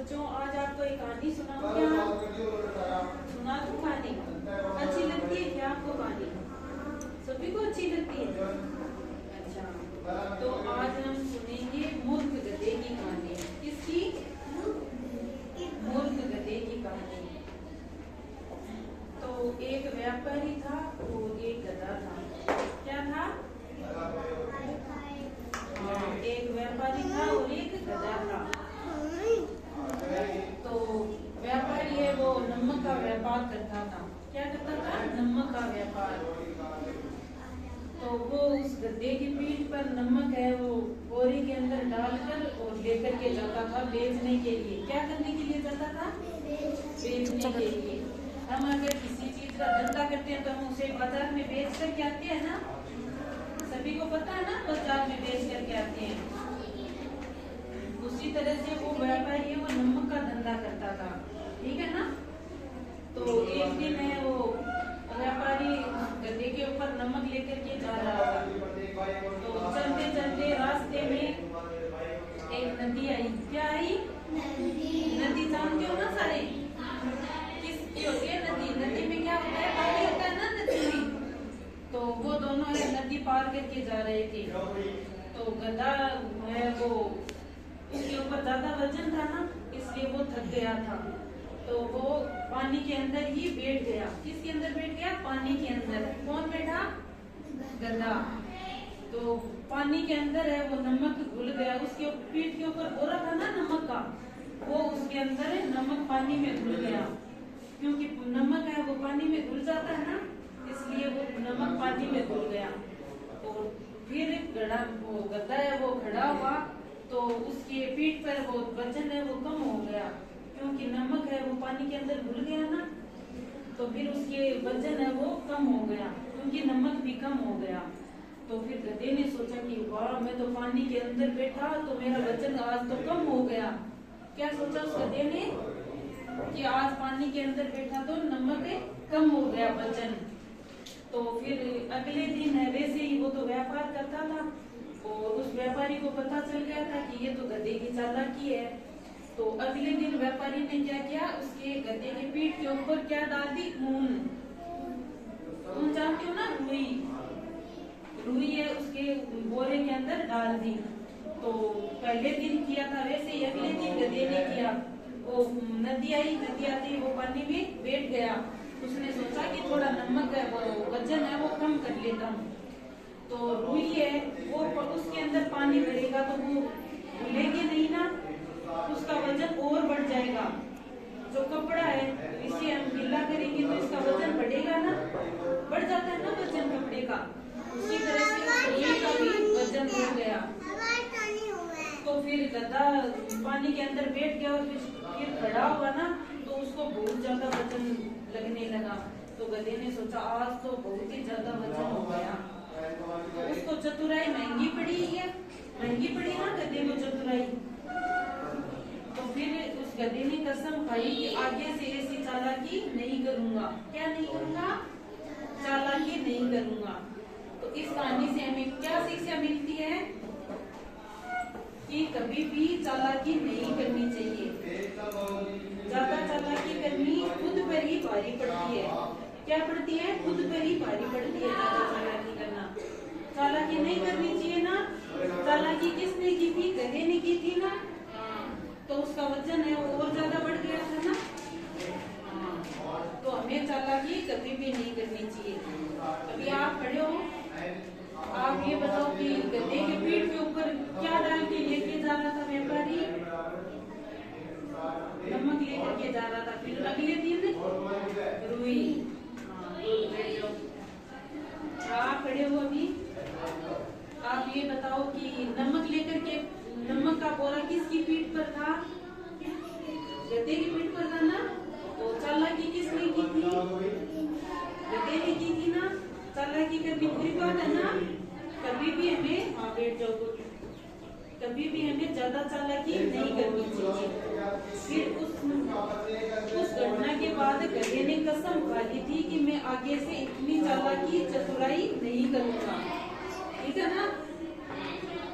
बच्चों, आज आपको एक कहानी सुनाऊं क्या? सुना दूं कहानी? अच्छी लगती है क्या आपको कहानी? सभी को अच्छी लगती है? अच्छा, तो आज हम सुनेंगे मूर्ख गधे की कहानी। किसकी? मूर्ख गधे की कहानी। तो एक व्यापारी था और एक गधा था। क्या था? एक व्यापारी था और एक गधा था। तो व्यापारी है वो नमक का व्यापार करता था। क्या करता था? नमक का व्यापार। तो वो उस गधे की पीठ पर नमक है वो बोरी के अंदर डालकर और लेकर के जाता था बेचने के लिए। क्या करने के लिए जाता था? बेचने के लिए। हम अगर किसी चीज का धंधा करते हैं तो हम उसे बाजार में बेच करके आते हैं ना। सभी को पता है ना, बाजार में बेच करके आते हैं। उसी तरह से वो व्यापारी है वो नमक का धंधा करता था। ठीक है ना। तो एक दिन है वो व्यापारी गधे के ऊपर नमक लेकर के जा रहा था। तो चलते चलते रास्ते में एक नदी आई। क्या आई? नदी जानते हो ना सारे? किसकी होती है नदी? नदी में क्या होता है? पानी होता है ना नदी में। तो वो दोनों नदी पार करके जा रहे थे। तो गधा है वो उसके ऊपर ज्यादा वजन था ना, इसलिए वो थक गया था। तो वो पानी के अंदर ही बैठ गया। किसके अंदर बैठ गया? पानी के अंदर। कौन बैठा? गधा। तो पानी के अंदर है वो नमक घुल गया। उसके पीठ के ऊपर बोरा था ना नमक का, वो उसके अंदर है नमक पानी में घुल गया। क्योंकि नमक है वो पानी में घुल जाता है ना, इसलिए वो नमक पानी में घुल गया। और फिर गधा है वो खड़ा हुआ तो उसके पीठ पर वो वजन है वो कम हो गया। क्योंकि नमक है वो पानी के अंदर घुल गया ना, तो फिर उसके वजन है वो कम हो गया क्योंकि नमक भी कम हो गया। तो फिर गधे ने सोचा कि वाह, मैं तो पानी के अंदर बैठा तो मेरा वजन आज तो कम हो गया। क्या सोचा उस गधे ने? कि आज पानी के अंदर बैठा तो नमक कम हो गया वजन। तो फिर अगले दिन है वैसे ही वो तो व्यापार करता था और उस व्यापारी को पता चल गया था कि ये तो गधे की चालाकी है। तो अगले दिन व्यापारी ने क्या किया? उसके गधे की पीठ के ऊपर क्या डाल दी? ऊन। ऊन जानते हो ना? रुई। रुई है उसके बोरे के अंदर डाल दी। तो पहले दिन किया था वैसे ही अगले दिन गधे ने किया। वो नदी आई, नदी आती वो पानी में बैठ गया। उसने सोचा कि थोड़ा नमक है वो वजन है वो कम कर लेता हूँ। तो रुई है वो उसके अंदर पानी भरेगा तो वो घुलेगी नहीं ना, उसका वजन और बढ़ जाएगा। जो कपड़ा है इसे हम गीला करेंगे तो इसका वजन बढ़ेगा ना, बढ़ जाता है ना वजन कपड़े का। उसी तरह से रुई का भी वजन बढ़ गया। तो फिर गधा पानी के अंदर बैठ गया और फिर खड़ा हुआ ना तो उसको बहुत ज्यादा वजन लगने लगा। तो गधे ने सोचा आज तो बहुत ही ज्यादा वजन हो गया। तो उसको चतुराई महंगी पड़ी है, महंगी पड़ी ना गधे को चतुराई। तो फिर उस गधे ने कसम खाई कि आगे से ऐसी चालाकी नहीं करूंगा। क्या नहीं करूंगा? चालाकी नहीं करूंगा। तो इस कहानी से हमें क्या शिक्षा मिलती है? कि कभी भी चालाकी नहीं करनी चाहिए। ज्यादा चालाकी करनी खुद पर ही भारी पड़ती है। क्या पड़ती है? खुद पर ही भारी पड़ती है ज्यादा चालाकी करना। चालाकी नहीं करनी चाहिए ना। चालाकी किसने की थी? गधे ने की थी ना। तो उसका वजन है वो और ज्यादा बढ़ गया था ना। तो हमें चालाकी कभी भी नहीं करनी चाहिए। अभी आप खड़े हो, आप ये बताओ कि गधे के पीठ के ऊपर क्या डाल के लेके जा रहा था व्यापारी? नमक लेकर के जा रहा था। फिर अगले दिन रुई। आप खड़े हो अभी, आप ये बताओ कि नमक लेकर के नमक का बोरा किसकी पीठ पर था? गधे की पीठ पर था ना। तो चालाकी किसने की थी? गधे ने की थी ना। चालाकी करनी बुरी बात है ना। कभी भी हमें बैठ जाओ, कभी भी हमें ज्यादा चालाकी नहीं करनी चाहिए। फिर उस घटना के बाद गधे ने कसम खा ली थी कि मैं आगे से इतनी चालाकी चतुराई नहीं करूंगा। ठीक है ना।